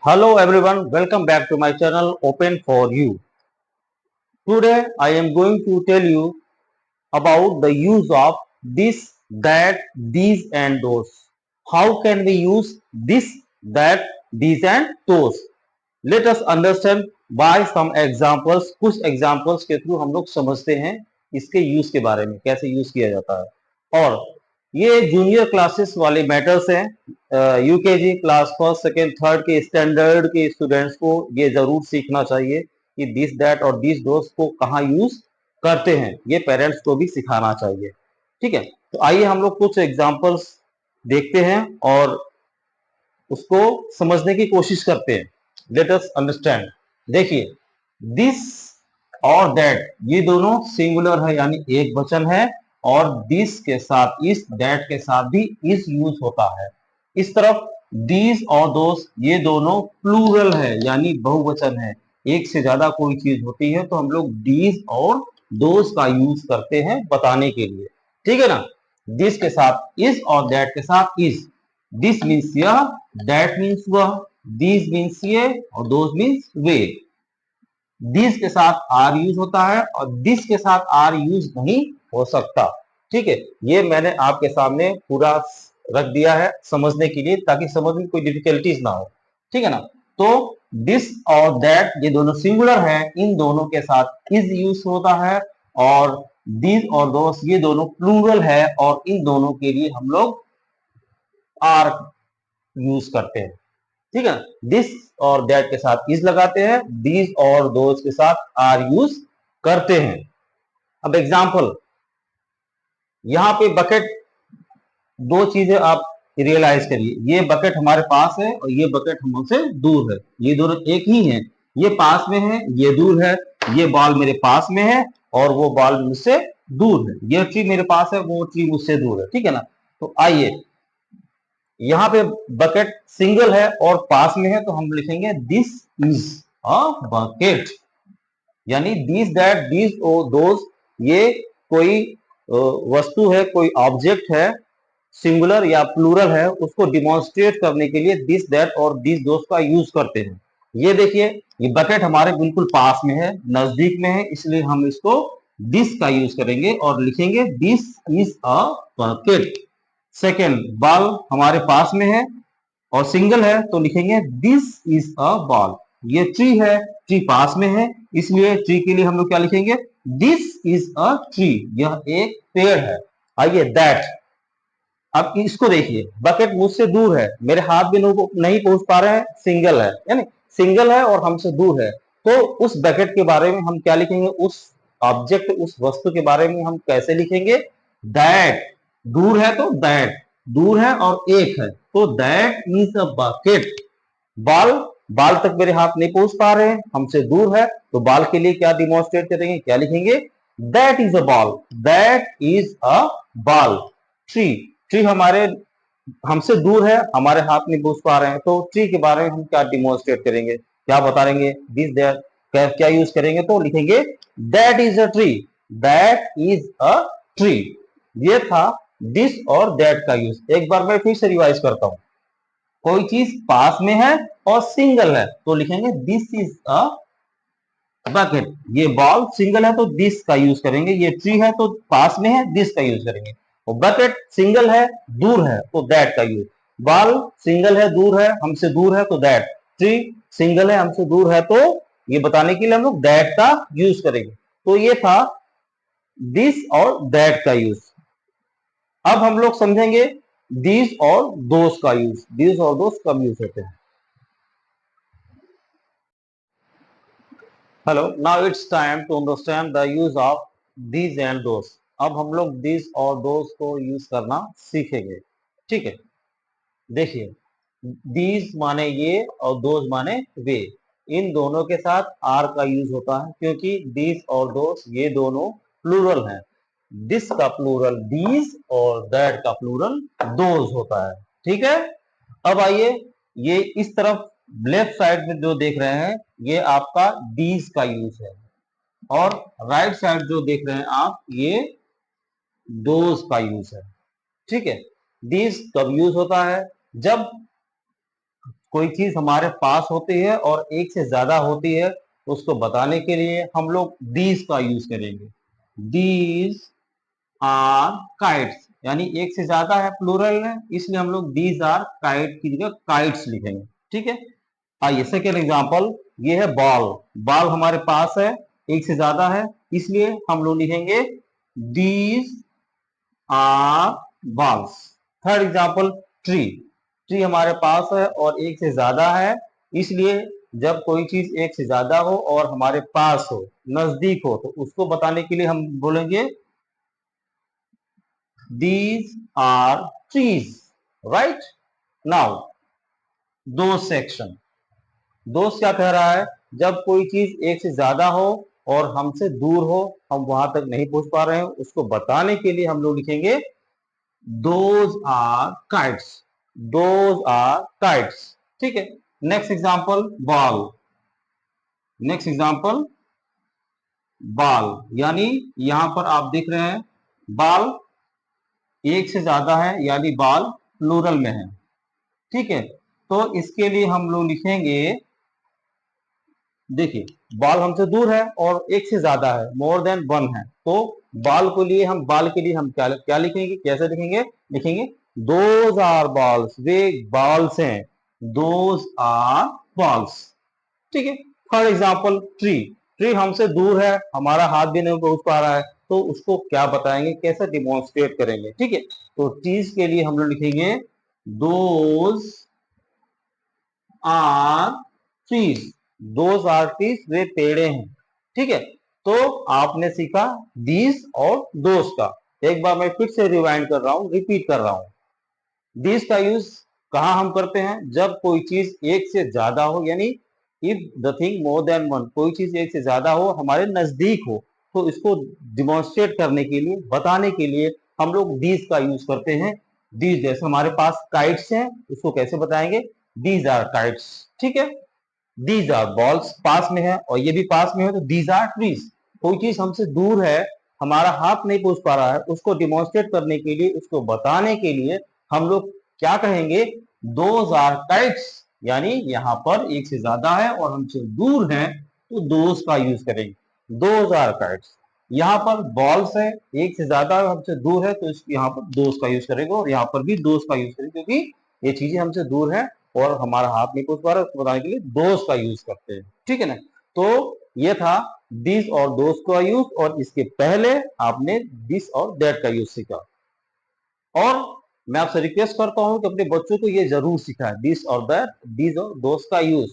Hello everyone, welcome back to my channel Open for You. Today I am going to tell you about the use of this, that, these and those. How can we use this, that, these and those? Let us understand by some examples. कुछ examples के through हम लोग समझते हैं इसके use के बारे में, कैसे यूज किया जाता है। और ये जूनियर क्लासेस वाले मैटर्स हैं। UKG class first second third के स्टैंडर्ड के स्टूडेंट्स को ये जरूर सीखना चाहिए कि दिस दैट और दिस दोस्त को कहाँ यूज करते हैं, ये पेरेंट्स को भी सिखाना चाहिए। ठीक है, तो आइए हम लोग कुछ एग्जांपल्स देखते हैं और उसको समझने की कोशिश करते हैं। Let us understand. देखिए, दिस और दैट ये दोनों सिंगुलर है यानी एक वचन है, और दिस के साथ इस, दैट के साथ भी इस यूज होता है। इस तरफ दीज और दोस्त ये दोनों प्लूरल है यानी बहुवचन है। एक से ज्यादा कोई चीज होती है तो हम लोग दीज और दोस्त का यूज करते हैं बताने के लिए। ठीक है ना। दिस के साथ इस और दैट के साथ इस। दिस मीन्स यह, दैट मीन्स वह, दीज मीन्स ये और दोज मीन्स वे। दिस के साथ आर यूज होता है और दिस के साथ आर यूज नहीं हो सकता। ठीक है, ये मैंने आपके सामने पूरा रख दिया है समझने के लिए, ताकि समझ में कोई डिफिकल्टीज ना हो। ठीक है ना। तो दिस और दैट ये दोनों सिंगुलर है, इन दोनों के साथ इज यूज होता है। और दिस और दोस ये दोनों प्लूरल है और इन दोनों के लिए हम लोग आर यूज करते हैं। ठीक है, दिस और दैट के साथ इज लगाते हैं, दीज और दोज के साथ आर यूज करते हैं। अब एग्जांपल, यहां पे बकेट, दो चीजें आप रियलाइज करिए। ये बकेट हमारे पास है और ये बकेट हमसे दूर है, ये दोनों एक ही है। ये पास में है, ये दूर है। ये बॉल मेरे पास में है और वो बॉल मुझसे दूर है। ये ट्री मेरे पास है, वो ट्री मुझसे दूर है। ठीक है ना। तो आइए, यहाँ पे बकेट सिंगल है और पास में है तो हम लिखेंगे दिस इज अ बकेट। यानी दिस दैट दिस दोज ये कोई वस्तु है, कोई ऑब्जेक्ट है, सिंगुलर या प्लूरल है, उसको डिमॉन्स्ट्रेट करने के लिए दिस दैट और दिस दोज का यूज करते हैं। ये देखिए, ये बकेट हमारे बिल्कुल पास में है, नजदीक में है, इसलिए हम इसको दिस का यूज करेंगे और लिखेंगे this is a bucket. Second, ball हमारे पास में है और सिंगल है तो लिखेंगे दिस इज अ बॉल। ये ट्री है, ट्री पास में है, इसलिए ट्री के लिए हम लोग क्या लिखेंगे, दिस इज अ ट्री, यह एक पेड़ है। आइए दैट, अब इसको देखिए, बकेट मुझसे दूर है, मेरे हाथ भी नहीं पहुंच पा रहे हैं, सिंगल है, यानी सिंगल है और हमसे दूर है। तो उस बकेट के बारे में हम क्या लिखेंगे, उस ऑब्जेक्ट उस वस्तु के बारे में हम कैसे लिखेंगे, दैट। दूर है तो दैट, दूर है और एक है तो दैट इज अ बकेट। बाल, बाल तक मेरे हाथ नहीं पहुंच पा रहे हैं, हमसे दूर है, तो बाल के लिए क्या डिमॉन्स्ट्रेट करेंगे, क्या लिखेंगे, that is a ball, that is a ball. Tree, tree हमारे हमसे दूर है, हमारे हाथ नहीं पहुंच पा रहे हैं, तो ट्री के बारे में हम क्या डिमॉन्स्ट्रेट करेंगे, क्या बताएंगे, दिस दैट, क्या यूज करेंगे, तो लिखेंगे that is a tree, that is a tree. ये था दिस और दैट का यूज। एक बार मैं फिर से रिवाइज करता हूं। कोई चीज पास में है और सिंगल है तो लिखेंगे दिस इज अ बकेट। ये बॉल सिंगल है तो दिस का यूज करेंगे, ये ट्री है तो पास में है, दिस का यूज करेंगे। और बकेट सिंगल है, दूर है तो दैट का यूज। बॉल सिंगल है, दूर है, हमसे दूर है तो दैट। ट्री सिंगल है, हमसे दूर है, तो ये बताने के लिए हम लोग दैट का यूज करेंगे। तो ये था दिस और दैट का यूज। अब हम लोग समझेंगे दिस और दोस का यूज। दिस और दोस कब यूज होते हैं। Hello, now it's time to understand the use of these and those. अब हम लोग दिस और दोस को यूज करना सीखेंगे। ठीक है, देखिए, दीज माने ये और दोज माने वे। इन दोनों के साथ आर का यूज होता है क्योंकि दीज और दोस ये दोनों प्लूरल हैं। दिस का प्लूरल दीज और दैट का प्लूरल दोज होता है। ठीक है। अब आइए, ये इस तरफ लेफ्ट साइड में जो देख रहे हैं ये आपका दीज का यूज है, और राइट साइड जो देख रहे हैं आप ये दोज का यूज है। ठीक है। दीज कब यूज होता है, जब कोई चीज हमारे पास होती है और एक से ज्यादा होती है, उसको बताने के लिए हम लोग दीज का यूज करेंगे। दीज आर काइट्स, यानी एक से ज्यादा है, प्लूरल है, इसलिए हम लोग दीज आर काइट की जगह काइट्स लिखेंगे। ठीक है, आइए सेकेंड एग्जांपल, ये है बॉल। बॉल हमारे पास है, एक से ज्यादा है, इसलिए हम लोग लिखेंगे these are balls. Third example, tree. Tree हमारे पास है और एक से ज्यादा है, इसलिए जब कोई चीज एक से ज्यादा हो और हमारे पास हो, नजदीक हो, तो उसको बताने के लिए हम बोलेंगे these are trees, right? Now दोस्त सेक्शन। दोस्त क्या कह रहा है, जब कोई चीज एक से ज्यादा हो और हमसे दूर हो, हम वहां तक नहीं पहुंच पा रहे हैं, उसको बताने के लिए हम लोग लिखेंगे those are kites. Those are kites. ठीक है, next example ball. Next example ball, यानी यहां पर आप देख रहे हैं बॉल एक से ज्यादा है, यानी बॉल प्लूरल में है। ठीक है, तो इसके लिए हम लोग लिखेंगे, देखिए बॉल हमसे दूर है और एक से ज्यादा है, मोर देन वन है, तो बॉल के लिए हम क्या क्या लिखेंगे, कैसे लिखेंगे, लिखेंगे दोज आर बॉल्स, वे बॉल्स हैं, दोज आर बॉल्स। ठीक है, फॉर एग्जाम्पल ट्री। ट्री हमसे दूर है, हमारा हाथ भी नहीं पहुंच पा रहा है, तो उसको क्या बताएंगे, कैसे डिमोन्स्ट्रेट करेंगे। ठीक है, तो ट्रीज के लिए हम लोग लिखेंगे those are trees. Those are trees, वे पेड़े हैं। ठीक है, तो आपने सीखा दीज और दोज का। एक बार मैं फिर से रिवाइंड कर रहा हूं, रिपीट कर रहा हूं। दीज का यूज कहां हम करते हैं, जब कोई चीज एक से ज्यादा हो, यानी if the thing more than one, कोई चीज एक से ज्यादा हो, हमारे नजदीक हो, तो इसको डिमॉन्स्ट्रेट करने के लिए, बताने के लिए हम लोग दीज का यूज करते हैं। दीज, जैसे हमारे पास काइट्स हैं, उसको कैसे बताएंगे, दीज आर काइट्स। ठीक है, दीज आर बॉल्स, पास में है और ये भी पास में है, तो दीज आर ट्रीज। कोई चीज हमसे दूर है, हमारा हाथ नहीं पहुंच पा रहा है, उसको डिमॉन्स्ट्रेट करने के लिए, उसको बताने के लिए हम लोग क्या कहेंगे, दोज आर काइट्स, यानी यहां पर एक से ज्यादा है और हमसे दूर है, तो दोज का यूज करेंगे, दोज आर काइट्स। यहाँ पर बॉल्स है, एक से ज्यादा हमसे दूर है, तो यहाँ पर दोज का यूज करेंगे, और यहाँ पर भी दोज का यूज करेंगे, क्योंकि ये चीजें हमसे दूर है और हमारा हाथ नहीं पहुंच पा रहा है, उसको बताने के लिए दोज का यूज करते हैं। ठीक है ना, तो ये था दिस और दोज का यूज, और इसके पहले आपने दिस और दैट का यूज सीखा। और मैं आपसे रिक्वेस्ट करता हूं कि अपने बच्चों को ये जरूर सिखाएं, दिस और दैट, दिस और दोज का यूज।